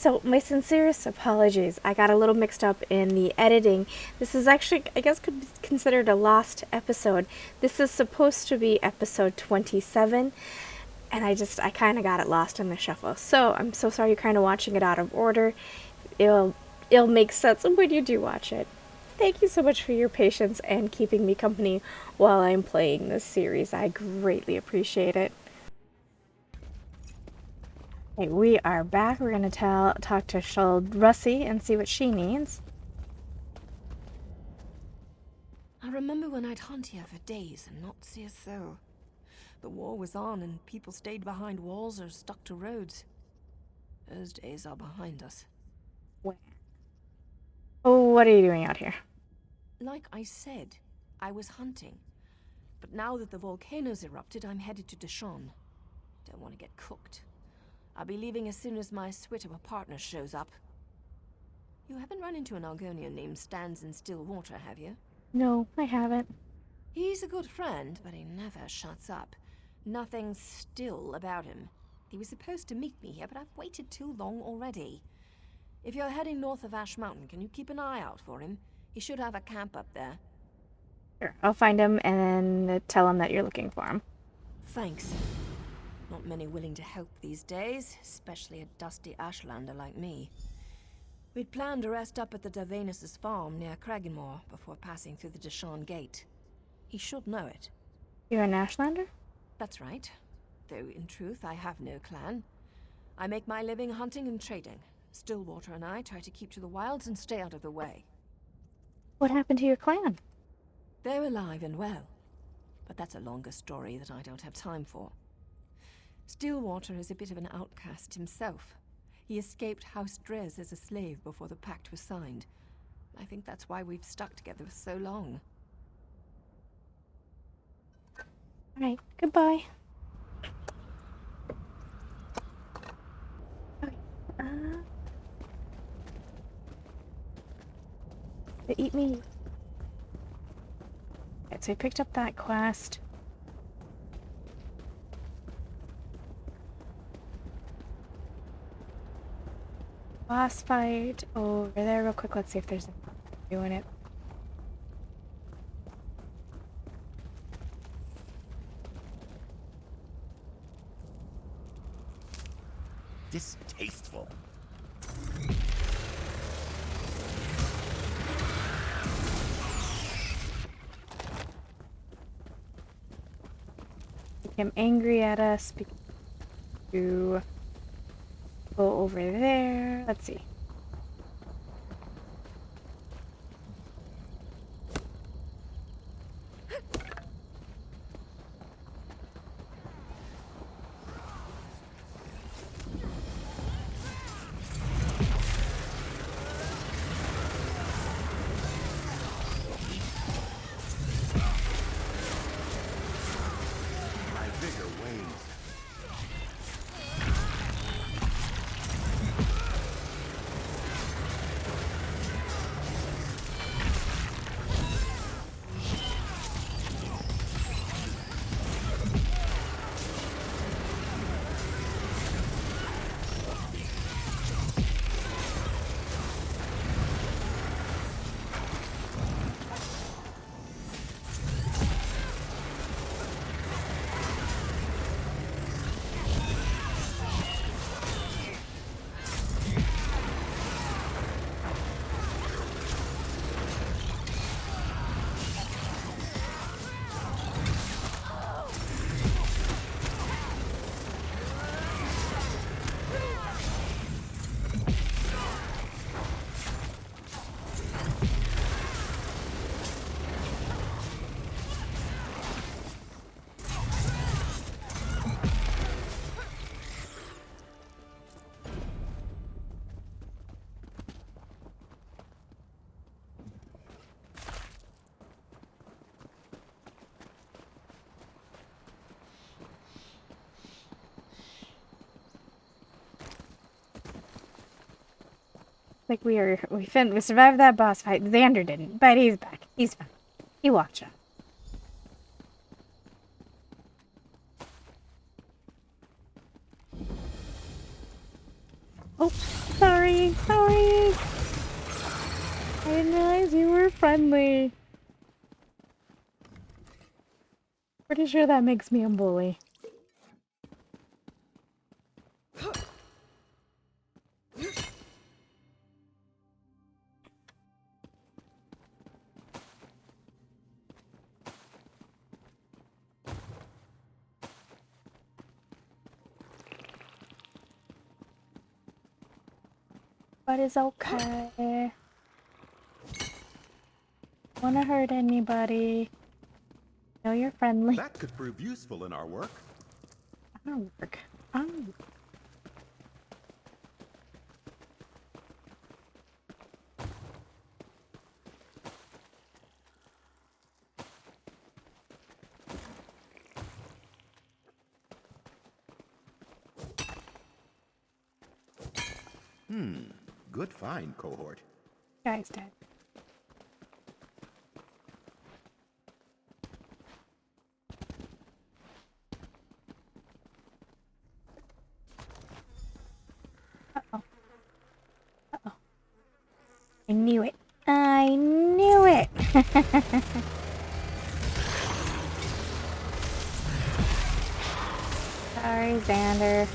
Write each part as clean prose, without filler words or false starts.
So, my sincerest apologies. I got a little mixed up in the editing. This is actually, I guess, could be considered a lost episode. This is supposed to be episode 27, and I kind of got it lost in the shuffle. So, I'm so sorry you're kind of watching it out of order. It'll make sense when you do watch it. Thank you so much for your patience and keeping me company while I'm playing this series. I greatly appreciate it. Okay, we are back. We're going to talk to Sharlikran and see what she needs. I remember when I'd hunt here for days and not see a soul. The war was on and people stayed behind walls or stuck to roads. Those days are behind us. Oh, what are you doing out here? Like I said, I was hunting. But now that the volcano's erupted, I'm headed to Deshawn. Don't want to get cooked. I'll be leaving as soon as my suite of a partner shows up. You haven't run into an Argonian named Stands in Stillwater, have you? No, I haven't. He's a good friend, but he never shuts up. Nothing still about him. He was supposed to meet me here, but I've waited too long already. If you're heading north of Ash Mountain, can you keep an eye out for him? He should have a camp up there. Sure, I'll find him and then tell him that you're looking for him. Thanks. Not many willing to help these days, especially a dusty Ashlander like me. We'd planned to rest up at the Darvanus' farm near Cragganmore before passing through the Deshawn Gate. He should know it. You're an Ashlander? That's right. Though, in truth, I have no clan. I make my living hunting and trading. Stillwater and I try to keep to the wilds and stay out of the way. What happened to your clan? They're alive and well. But that's a longer story that I don't have time for. Stillwater is a bit of an outcast himself. He escaped House Drez as a slave before the pact was signed. I think that's why we've stuck together for so long. Alright, goodbye. Okay, they eat me. Okay, so I picked up that quest. Boss fight over there real quick. Let's see if there's anything doing it. Distasteful. Became angry at us because you go over there. Let's see. Like we survived that boss fight. Xander didn't, but he's back. He's fine. He watched us. Oh, sorry, sorry. I didn't realize you were friendly. Pretty sure that makes me a bully. But it's okay. Wanna hurt anybody? No, you're friendly. That could prove useful in our work. Our work. Oh. Good find, cohort. Guy's dead. Uh-oh. Uh-oh. I knew it. I knew it! Sorry, Xander.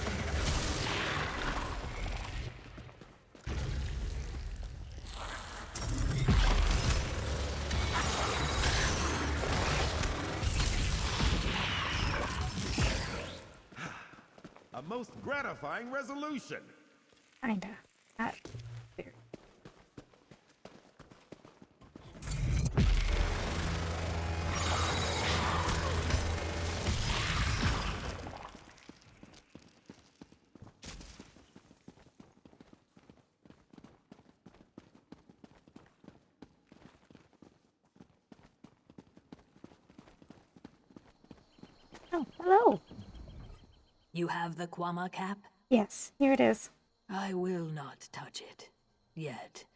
A most gratifying resolution. Kinda. That. Oh, hello. You have the Kwama cap? Yes, here it is. I will not touch it. Yet.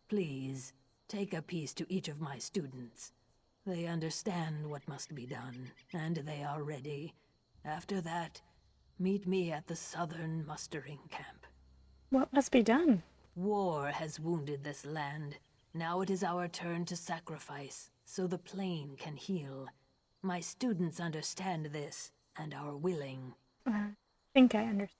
Please, take a piece to each of my students. They understand what must be done, and they are ready. After that, meet me at the southern mustering camp. What must be done? War has wounded this land. Now it is our turn to sacrifice, so the plane can heal. My students understand this, and are willing. I think I understand.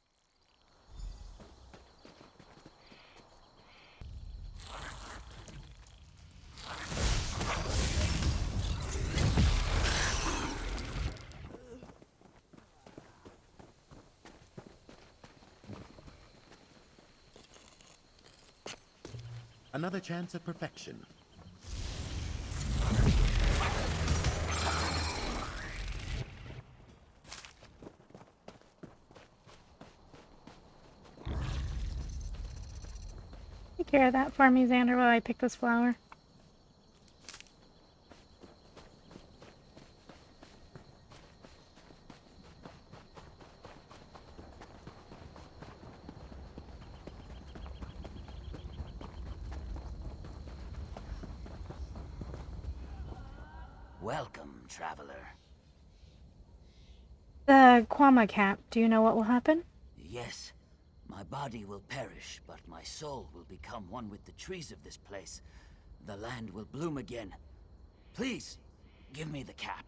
Another chance at perfection. Take care of that for me, Xander, while I pick this flower. Welcome, traveler. The Kwama cap, do you know what will happen? Yes, my body will perish, but my soul will become one with the trees of this place. The land will bloom again. Please, give me the cap.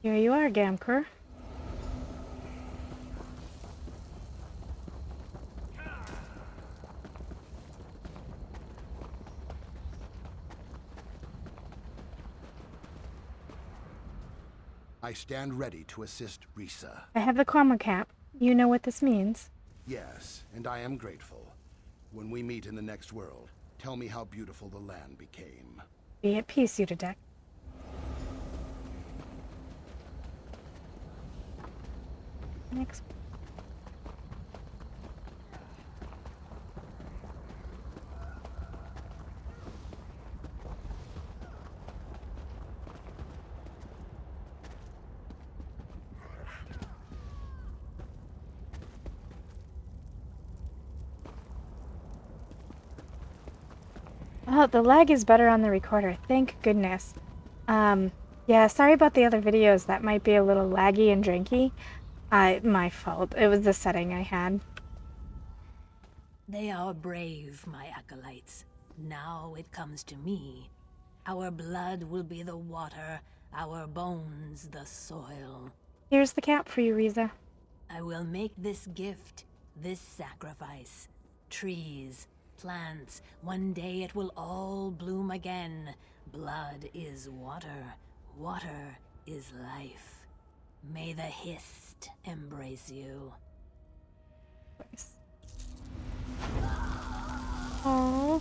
Here you are, Gamker. I stand ready to assist Risa. I have the Kwama cap. You know what this means. Yes, and I am grateful. When we meet in the next world, tell me how beautiful the land became. Be at peace, Udadek. Next. Oh, the lag is better on the recorder. Thank goodness. Yeah, sorry about the other videos. That might be a little laggy and janky. My fault. It was the setting I had. They are brave, my acolytes. Now it comes to me. Our blood will be the water, our bones the soil. Here's the cap for you, Riza. I will make this gift, this sacrifice. Trees, plants, one day it will all bloom again. Blood is water, water is life. May the Hist embrace you. Oh.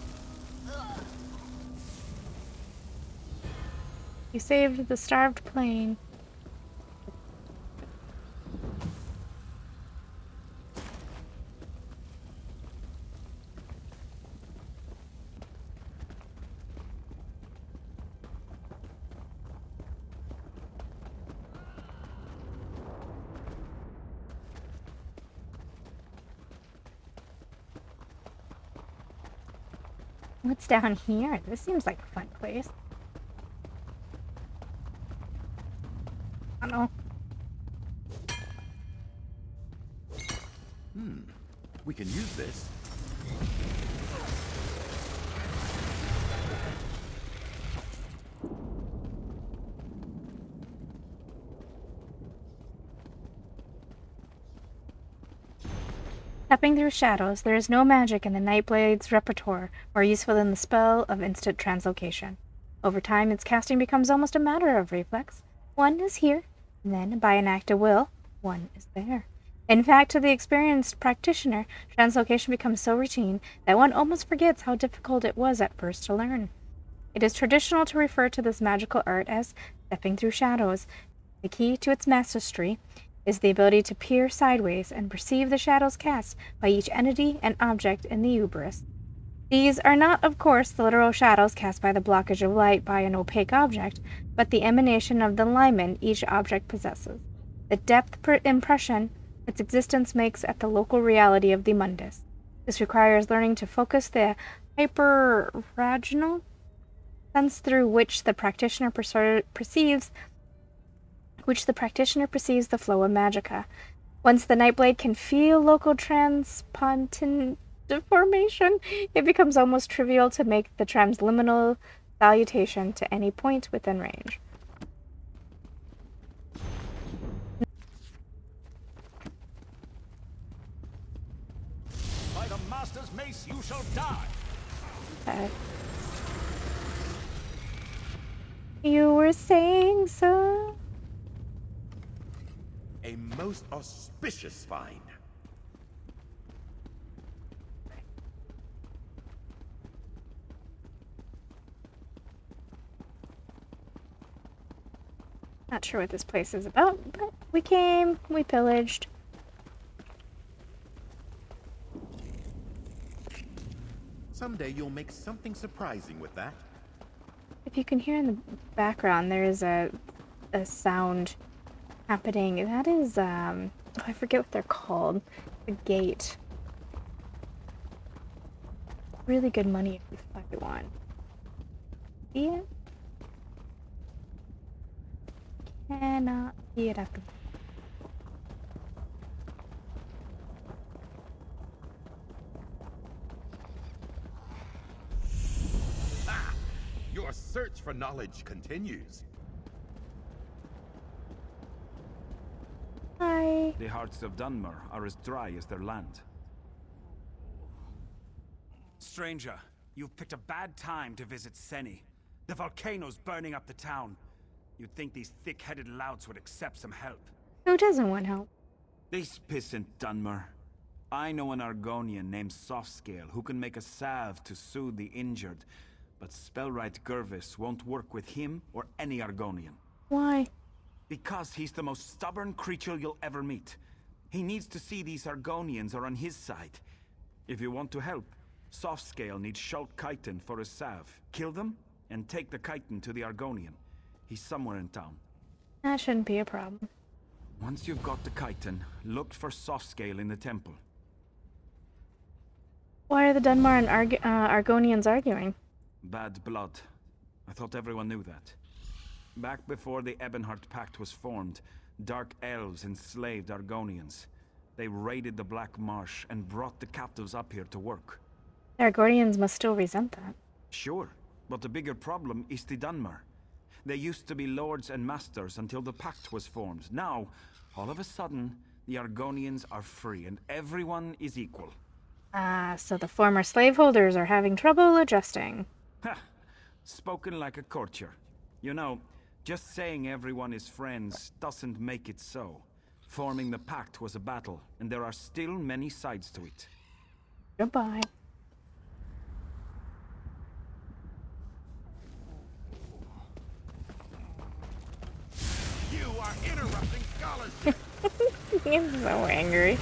You saved the starved plane. What's down here? This seems like a fun place. I don't know. We can use this. Stepping through shadows, there is no magic in the Nightblade's repertoire more useful than the spell of instant translocation. Over time, its casting becomes almost a matter of reflex. One is here, and then, by an act of will, one is there. In fact, to the experienced practitioner, translocation becomes so routine that one almost forgets how difficult it was at first to learn. It is traditional to refer to this magical art as stepping through shadows. The key to its mastery is the ability to peer sideways and perceive the shadows cast by each entity and object in the Uberus. These are not, of course, the literal shadows cast by the blockage of light by an opaque object, but the emanation of the limen each object possesses. The depth impression its existence makes at the local reality of the mundus. This requires learning to focus the hyperrational sense through which the practitioner perceives the flow of magicka. Once the Nightblade can feel local transpontine deformation, it becomes almost trivial to make the transliminal salutation to any point within range. By the Master's mace you shall die! Okay. You were saying so? A most auspicious find. Not sure what this place is about, but we came, we pillaged. Someday you'll make something surprising with that. If you can hear in the background, there is a sound happening. That is, I forget what they're called. The gate. Really good money if you find one. Yeah. Cannot see it at the Your search for knowledge continues. Hi. The hearts of Dunmer are as dry as their land. Stranger, you've picked a bad time to visit Seni. The volcano's burning up the town. You'd think these thick-headed louts would accept some help. Who doesn't want help? This pissant Dunmer. I know an Argonian named Softscale who can make a salve to soothe the injured, but Spellwright Gervis won't work with him or any Argonian. Why? Because he's the most stubborn creature you'll ever meet. He needs to see these Argonians are on his side. If you want to help, Softscale needs Schult Chitin for his salve. Kill them, and take the chitin to the Argonian. He's somewhere in town. That shouldn't be a problem. Once you've got the chitin, look for Softscale in the temple. Why are the Dunmar and Argonians arguing? Bad blood. I thought everyone knew that. Back before the Ebonheart Pact was formed, Dark Elves enslaved Argonians. They raided the Black Marsh and brought the captives up here to work. The Argonians must still resent that. Sure, but the bigger problem is the Dunmer. They used to be lords and masters until the pact was formed. Now, all of a sudden, the Argonians are free and everyone is equal. Ah, so the former slaveholders are having trouble adjusting. Ha! Spoken like a courtier. You know, just saying everyone is friends doesn't make it so. Forming the pact was a battle, and there are still many sides to it. Goodbye. You are interrupting scholarship! He's so angry.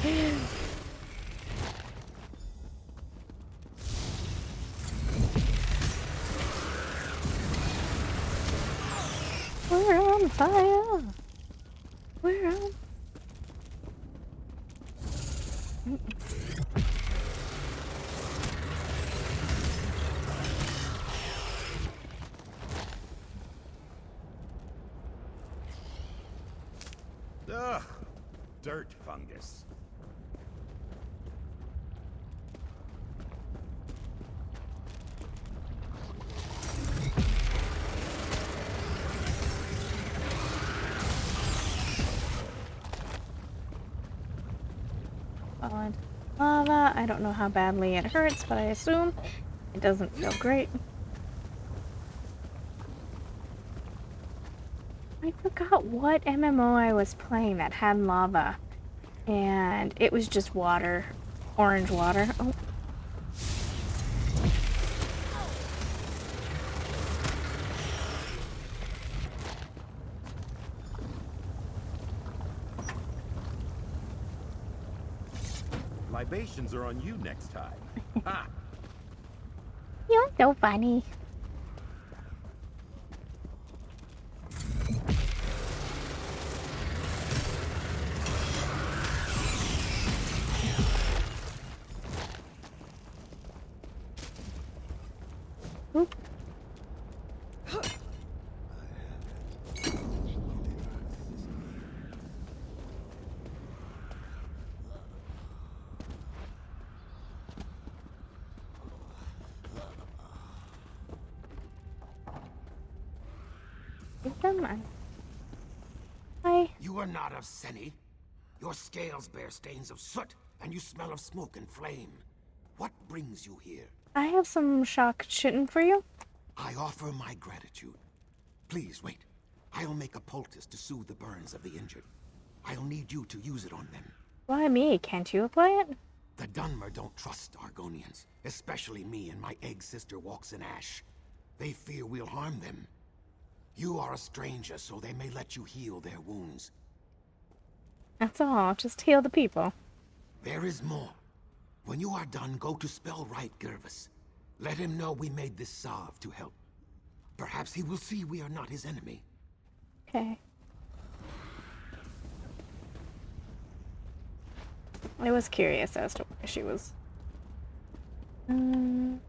We're on fire. We're on. Ugh, dirt fungus. Fallen lava. I don't know how badly it hurts, but I assume it doesn't feel great. I forgot what MMO I was playing that had lava. And it was just water. Orange water. Oh. Libations are on you next time. Ha! You're so funny. Oop. Hi. You are not of Seni. Your scales bear stains of soot, and you smell of smoke and flame. What brings you here? I have some shock shitting for you. I offer my gratitude. Please wait. I'll make a poultice to soothe the burns of the injured. I'll need you to use it on them. Why me? Can't you apply it? The Dunmer don't trust Argonians, especially me and my egg sister walks in ash. They fear we'll harm them. You are a stranger, so they may let you heal their wounds. That's all. Just heal the people. There is more. When you are done, go to Spellwright Gervis. Let him know we made this salve to help. Perhaps he will see we are not his enemy. Okay. I was curious as to why she was. Well.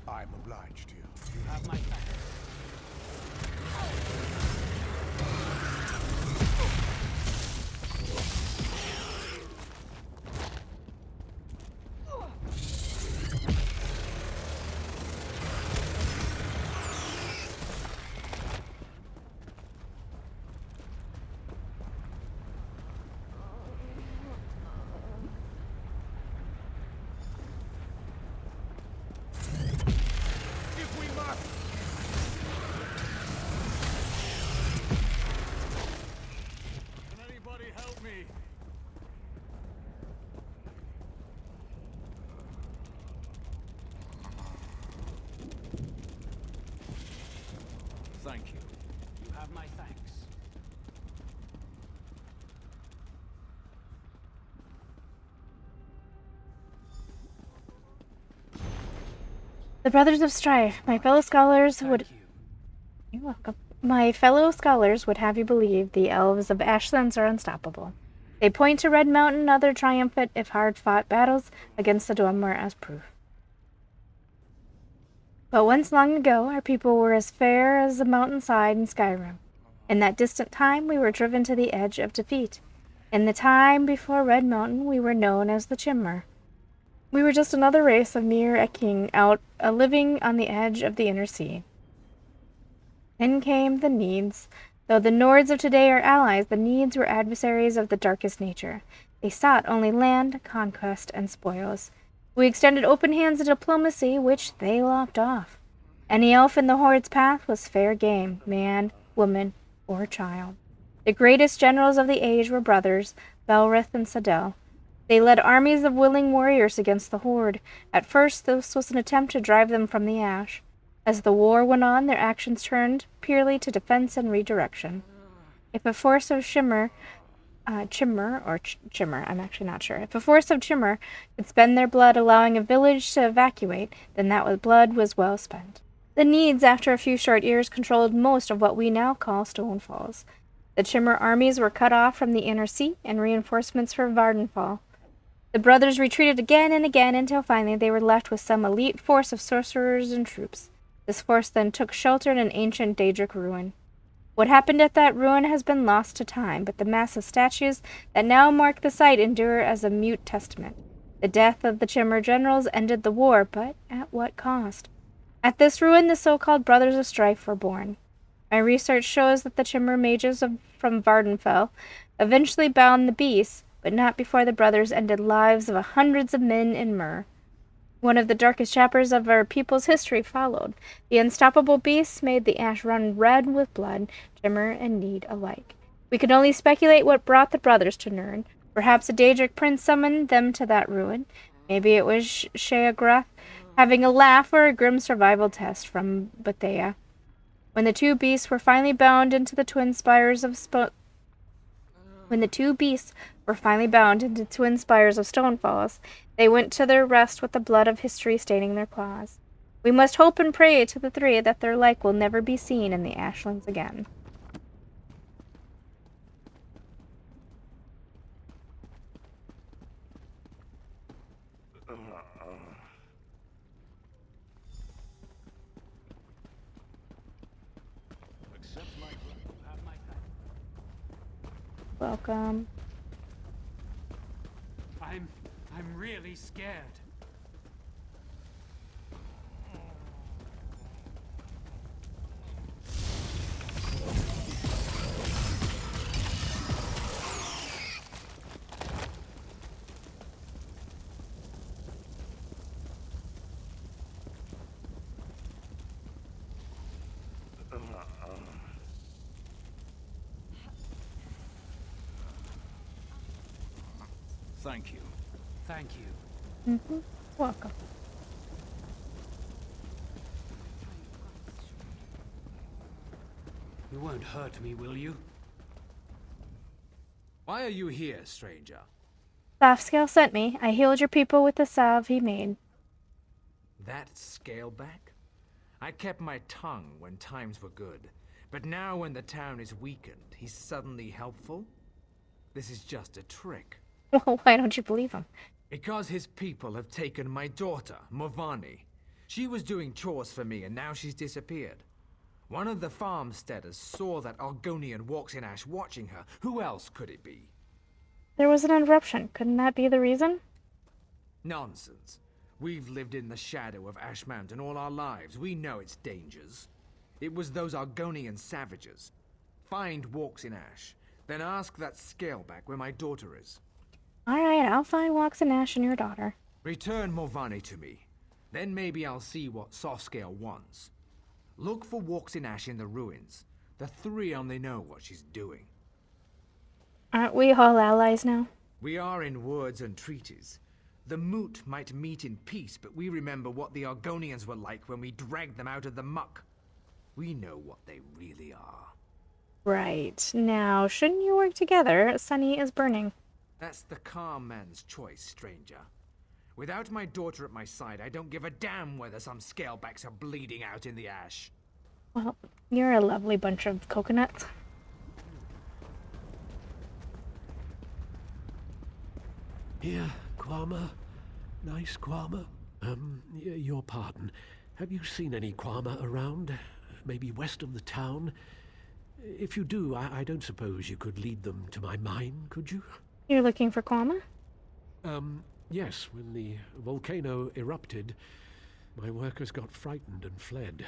I'm obliged to you. You have my back. Thank you. You have my thanks. The Brothers of Strife, my fellow scholars would... You're welcome. My fellow scholars would have you believe the elves of Ashlands are unstoppable. They point to Red Mountain and other triumphant, if hard-fought, battles against the Dwemer as proof. But once long ago, our people were as fair as the mountainside in Skyrim. In that distant time, we were driven to the edge of defeat. In the time before Red Mountain, we were known as the Chimmer. We were just another race of mere Eking out living on the edge of the inner sea. Then came the Needs. Though the Nords of today are allies, the Needs were adversaries of the darkest nature. They sought only land, conquest, and spoils. We extended open hands of diplomacy, which they lopped off. Any elf in the Horde's path was fair game, man, woman, or child. The greatest generals of the age were brothers, Belrith and Sadel. They led armies of willing warriors against the Horde. At first, this was an attempt to drive them from the Ash. As the war went on, their actions turned purely to defense and redirection. If a force of Chimmer, I'm actually not sure. If a force of Chimmer could spend their blood allowing a village to evacuate, then that blood was well spent. The Needs, after a few short years, controlled most of what we now call Stone Falls. The Chimmer armies were cut off from the inner sea, and reinforcements for Vardenfall. The brothers retreated again and again until finally they were left with some elite force of sorcerers and troops. This force then took shelter in an ancient Daedric ruin. What happened at that ruin has been lost to time, but the massive statues that now mark the site endure as a mute testament. The death of the Chimmer generals ended the war, but at what cost? At this ruin, the so-called Brothers of Strife were born. My research shows that the Chimmer mages from Vardenfell eventually bound the beasts, but not before the brothers ended lives of hundreds of men in Myr. One of the darkest chapters of our people's history followed. The unstoppable beasts made the ash run red with blood, Chimmer and Need alike. We can only speculate what brought the brothers to Nirn. Perhaps a Daedric prince summoned them to that ruin. Maybe it was Sheograth having a laugh or a grim survival test from Bethea. When the two beasts were finally bound into the twin spires of Stonefalls, they went to their rest with the blood of history staining their claws. We must hope and pray to the three that their like will never be seen in the Ashlands again. Welcome. I'm really scared. Thank you. Thank you. Welcome. You won't hurt me, will you? Why are you here, stranger? Softscale sent me. I healed your people with the salve he made. That Scaleback? I kept my tongue when times were good, but now when the town is weakened, he's suddenly helpful? This is just a trick. Well, why don't you believe him? Because his people have taken my daughter, Morvani. She was doing chores for me and now she's disappeared. One of the farmsteaders saw that Argonian walks in ash watching her. Who else could it be? There was an interruption. Couldn't that be the reason? Nonsense. We've lived in the shadow of Ash Mountain all our lives. We know its dangers. It was those Argonian savages. Find Walks in Ash. Then ask that Scaleback where my daughter is. Alright, I'll find Walks in Ash and your daughter. Return Morvani to me. Then maybe I'll see what Softscale wants. Look for Walks in Ash in the ruins. The three only know what she's doing. Aren't we all allies now? We are in words and treaties. The Moot might meet in peace, but we remember what the Argonians were like when we dragged them out of the muck. We know what they really are. Right. Now, shouldn't you work together? Sunny is burning. That's the calm man's choice, stranger. Without my daughter at my side, I don't give a damn whether some scalebacks are bleeding out in the ash. Well, you're a lovely bunch of coconuts. Here, Kwama. Nice Kwama. Your pardon. Have you seen any Kwama around? Maybe west of the town? If you do, I don't suppose you could lead them to my mine, could you? You're looking for Kwama? Yes. When the volcano erupted, my workers got frightened and fled.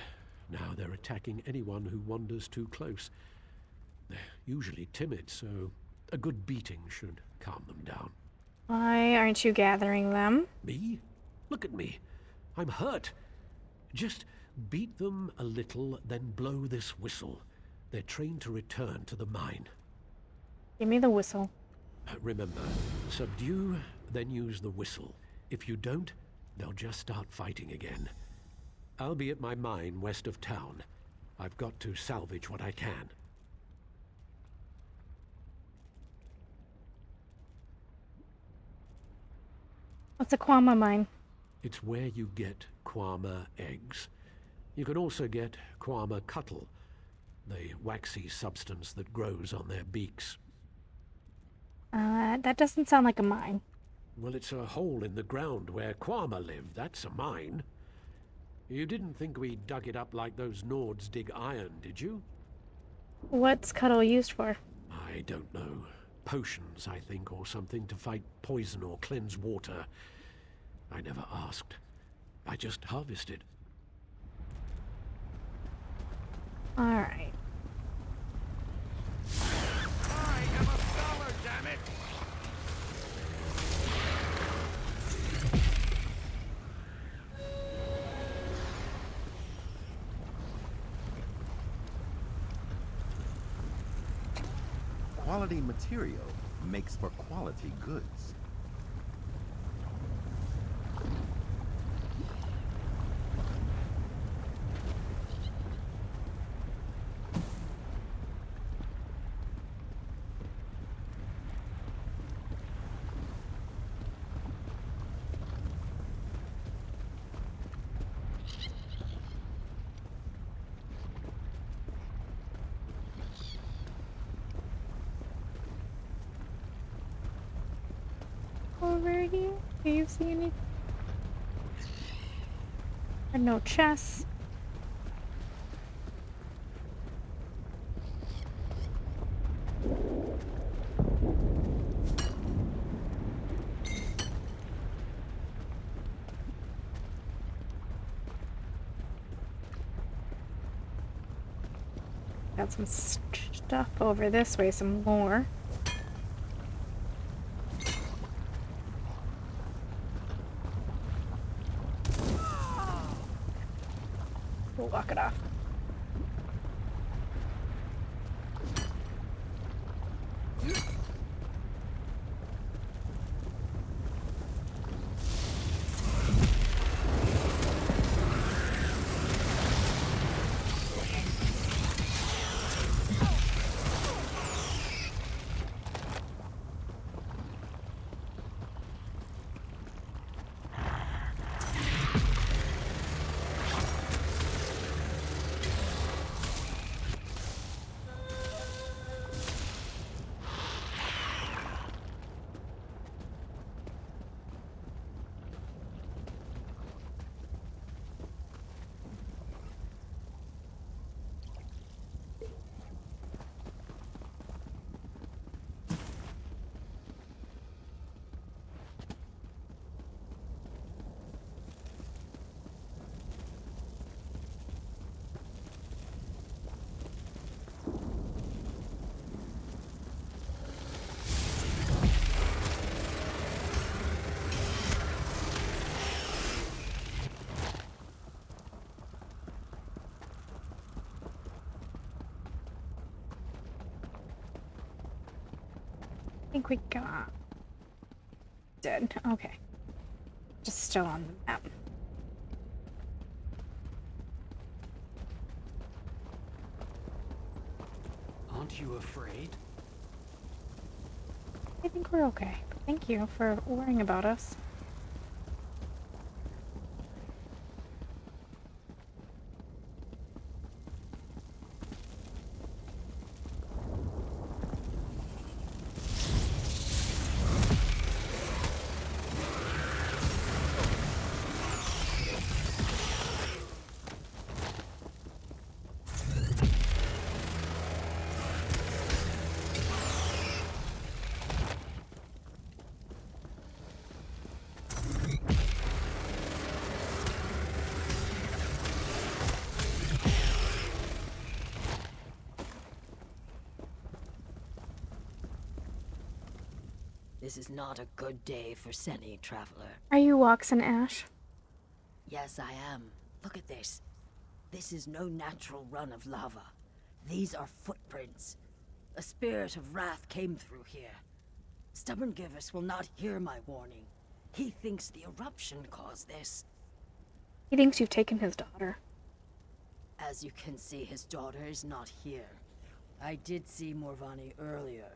Now they're attacking anyone who wanders too close. They're usually timid, so a good beating should calm them down. Why aren't you gathering them? Me? Look at me. I'm hurt. Just beat them a little, then blow this whistle. They're trained to return to the mine. Give me the whistle. Remember, subdue, then use the whistle. If you don't, they'll just start fighting again. I'll be at my mine west of town. I've got to salvage what I can. What's a Kwama mine? It's where you get Kwama eggs. You can also get Kwama cuttle, the waxy substance that grows on their beaks. That doesn't sound like a mine. Well, it's a hole in the ground where Kwama live. That's a mine. You didn't think we dug it up like those Nords dig iron, did you? What's cuttle used for? I don't know. Potions, I think, or something to fight poison or cleanse water. I never asked. I just harvested. Alright. I am a scholar, damn it! Quality material makes for quality goods. Over here? Do you see any? And no chests. Got some stuff over this way, some more. We'll walk it off. I think we got... Dead. Okay. Just still on the map. Aren't you afraid? I think we're okay. Thank you for worrying about us. This is not a good day for Seni, traveler. Are you Walks in Ash? Yes, I am. Look at this. This is no natural run of lava. These are footprints. A spirit of wrath came through here. Stubborn Givus will not hear my warning. He thinks the eruption caused this. He thinks you've taken his daughter. As you can see, his daughter is not here. I did see Morvani earlier.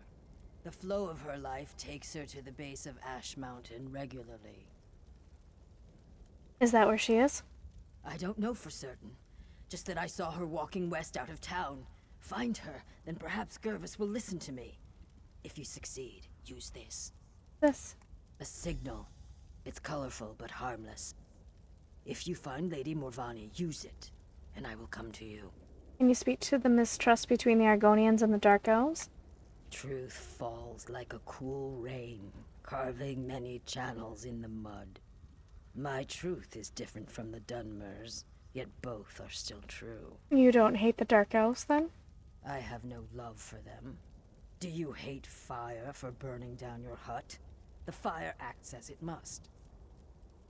The flow of her life takes her to the base of Ash Mountain regularly. Is that where she is? I don't know for certain. Just that I saw her walking west out of town. Find her, then perhaps Gervis will listen to me. If you succeed, use this. This. A signal. It's colorful but harmless. If you find Lady Morvani, use it, and I will come to you. Can you speak to the mistrust between the Argonians and the Dark Elves? Truth falls like a cool rain, carving many channels in the mud. My truth is different from the Dunmers, yet both are still true. You don't hate the Dark Elves, then? I have no love for them. Do you hate fire for burning down your hut? The fire acts as it must.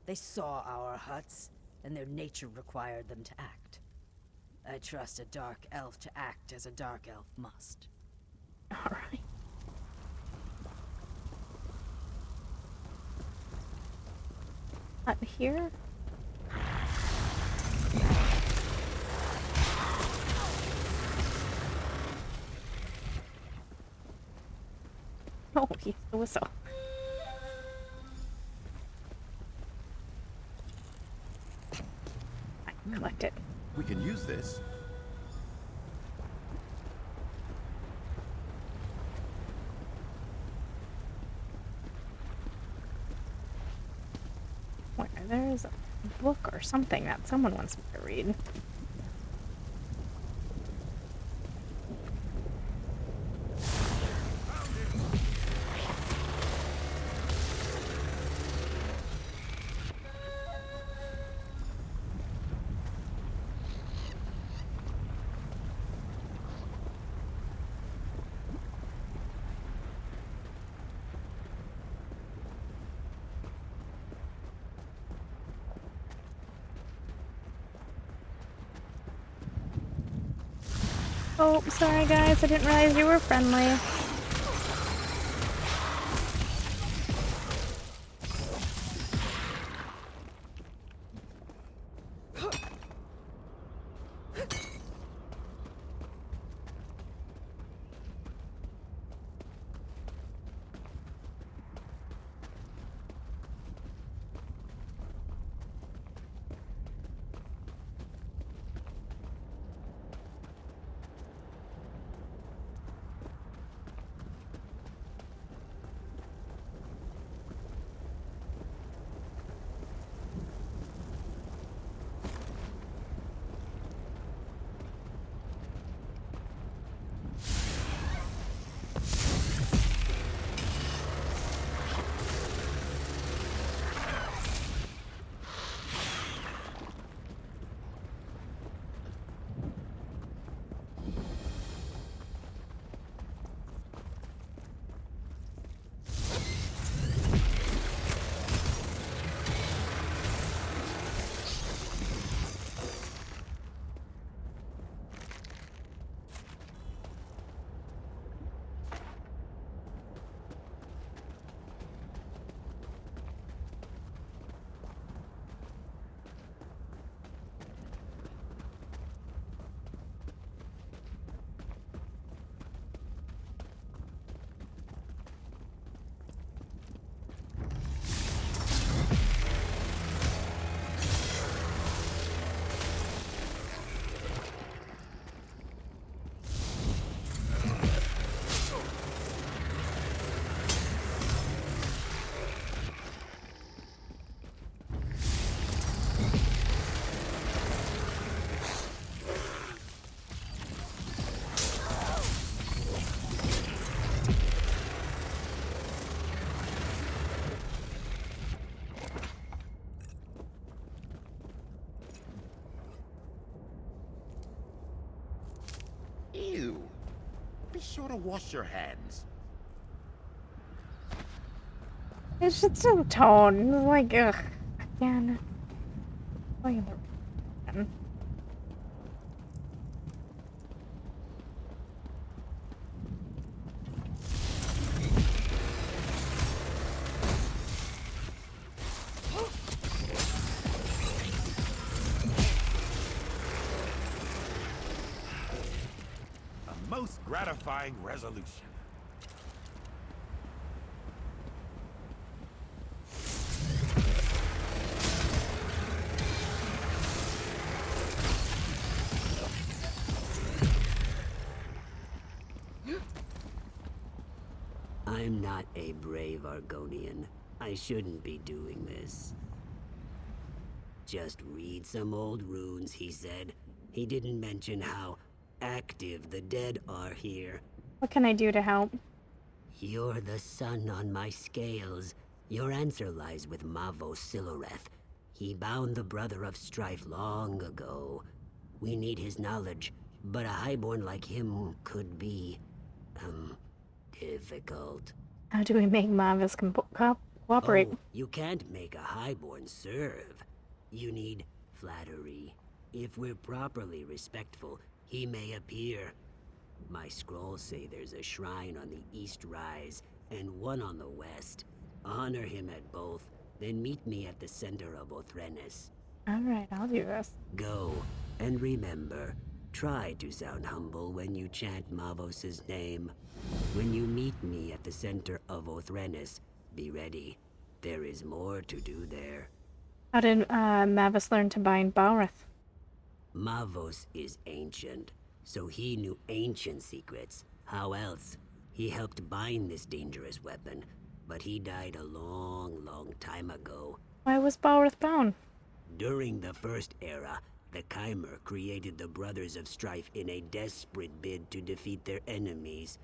They saw our huts, and their nature required them to act. I trust a dark elf to act as a dark elf must. Alright. Hut here? Oh, he's the whistle. I can collect it. We can use this. Where there's a book or something that someone wants me to read. Oh, sorry guys, I didn't realize you were friendly. Ew. Be sure to wash your hands. It's just a tone. It's like, ugh. Again. Playing the... A most gratifying resolution. I'm not a brave Argonian. I shouldn't be doing this. Just read some old runes, he said. He didn't mention how active the dead are here. What can I do to help? You're the sun on my scales. Your answer lies with Mavo Siloreth. He bound the Brother of Strife long ago. We need his knowledge, but a highborn like him could be, difficult. How do we make Mavis cooperate? Oh, you can't make a highborn serve. You need flattery. If we're properly respectful, he may appear. My scrolls say there's a shrine on the East Rise and one on the West. Honor him at both, then meet me at the center of Othrenes. Alright, I'll do this. Go, and remember, try to sound humble when you chant Mavos' name. When you meet me at the center of Othrenes, be ready. There is more to do there. How did Mavis learn to bind Baertram? Mavos is ancient, so he knew ancient secrets. How else? He helped bind this dangerous weapon, but he died a long, long time ago. Why was Baertram bound? During the First Era, the Chimer created the Brothers of Strife in a desperate bid to defeat their enemies.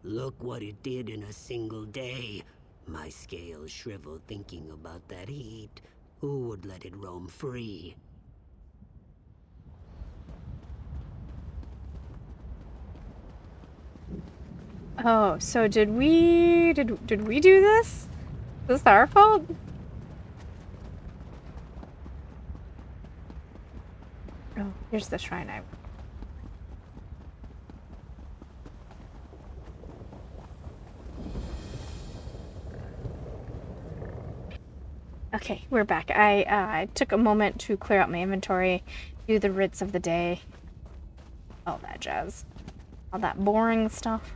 Look what it did in a single day. My scales shrivel thinking about that heat. Who would let it roam free? Oh, so did we do this? Is this our fault? Oh, here's the shrine I... Okay, we're back. I took a moment to clear out my inventory, do the writs of the day, all that jazz, all that boring stuff.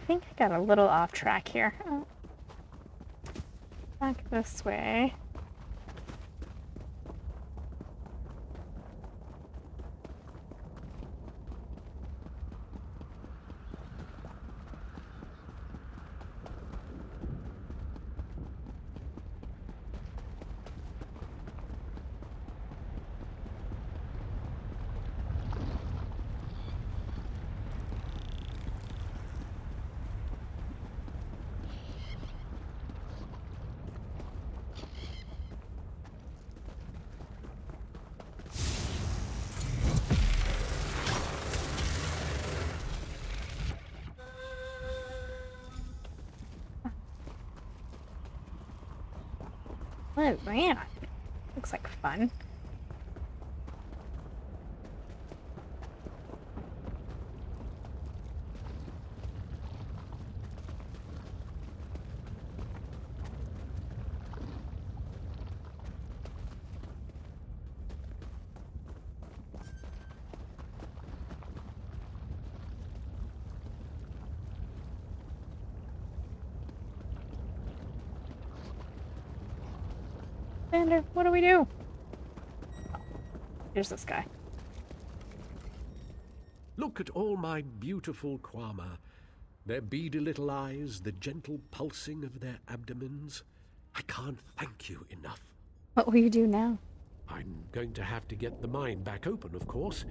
I think I got a little off track here. Oh. Back this way. What is that? Looks like fun. Xander, what do we do? Oh, here's this guy. Look at all my beautiful Quama. Their beady little eyes, the gentle pulsing of their abdomens. I can't thank you enough. What will you do now? I'm going to have to get the mine back open, of course.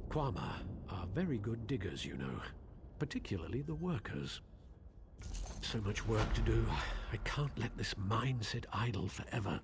Quama are very good diggers, you know. Particularly the workers. So much work to do. I can't let this mind sit idle forever.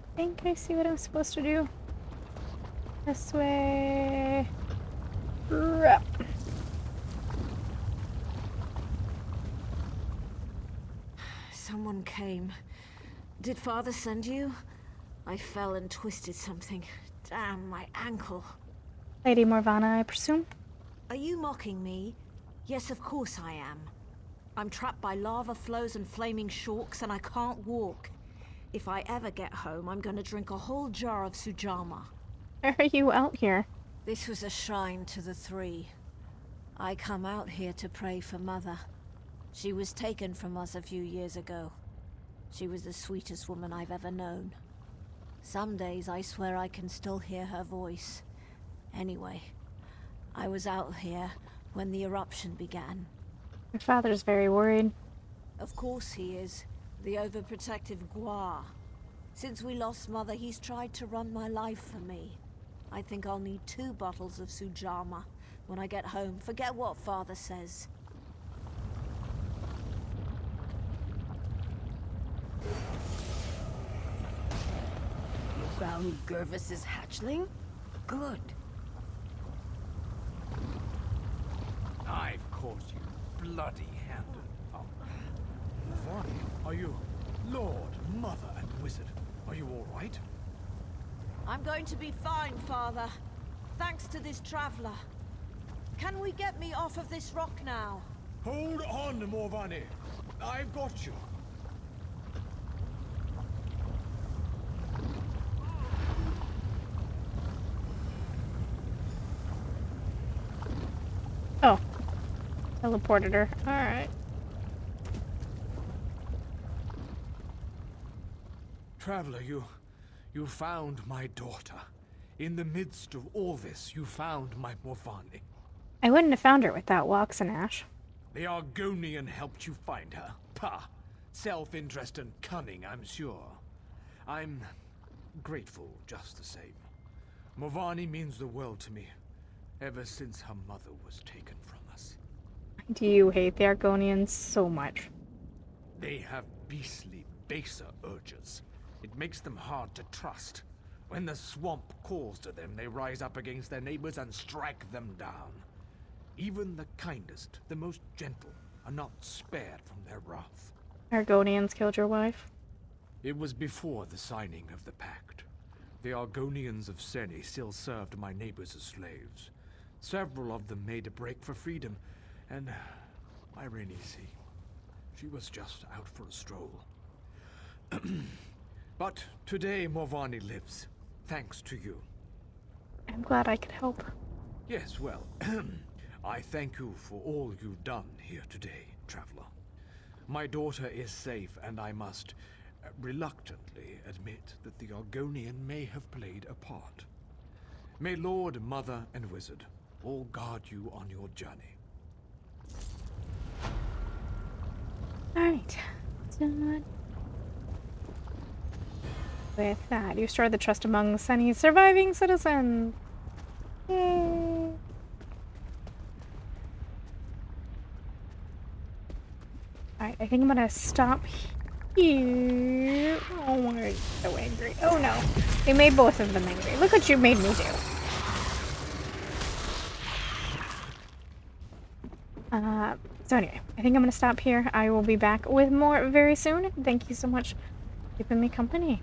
I think I see what I'm supposed to do. This way. Rup. Someone came. Did Father send you? I fell and twisted something. Damn, my ankle. Lady Morvana, I presume? Are you mocking me? Yes, of course I am. I'm trapped by lava flows and flaming shorks, and I can't walk. If I ever get home, I'm gonna drink a whole jar of Sujama. Why are you out here? This was a shrine to the three. I come out here to pray for Mother. She was taken from us a few years ago. She was the sweetest woman I've ever known. Some days I swear I can still hear her voice. Anyway, I was out here when the eruption began. Your father's very worried. Of course he is. The overprotective Gua. Since we lost Mother, he's tried to run my life for me. I think I'll need 2 bottles of Sujama when I get home. Forget what Father says. You found Gervis's hatchling? Good. I've caught you bloody-handed. Varney, are you Lord, Mother, and Wizard? Are you all right? I'm going to be fine, Father. Thanks to this traveler. Can we get me off of this rock now? Hold on, Morvani. I've got you. Oh. Teleported her. Alright. Traveler, you found my daughter. In the midst of all this, you found my Morvani. I wouldn't have found her without Walks and Ash. The Argonian helped you find her. Pah! Self-interest and cunning, I'm sure. I'm grateful just the same. Morvani means the world to me, ever since her mother was taken from us. Do you hate the Argonians so much? They have beastly, baser urges. It makes them hard to trust. When the swamp calls to them, they rise up against their neighbors and strike them down. Even the kindest, the most gentle, are not spared from their wrath. Argonians killed your wife? It was before the signing of the pact. The Argonians of Seni still served my neighbors as slaves. Several of them made a break for freedom, and my Renisi, she was just out for a stroll. But today Morvani lives, thanks to you. I'm glad I could help. Yes, well, I thank you for all you've done here today, Traveler. My daughter is safe, and I must reluctantly admit that the Argonian may have played a part. May Lord, Mother, and Wizard all guard you on your journey. Alright. With that, you store the trust among Sunny's surviving citizens. Yay! Alright, I think I'm gonna stop here. Oh my, so angry. Oh no. They made both of them angry. Look what you made me do. So anyway, I think I'm gonna stop here. I will be back with more very soon. Thank you so much for keeping me company.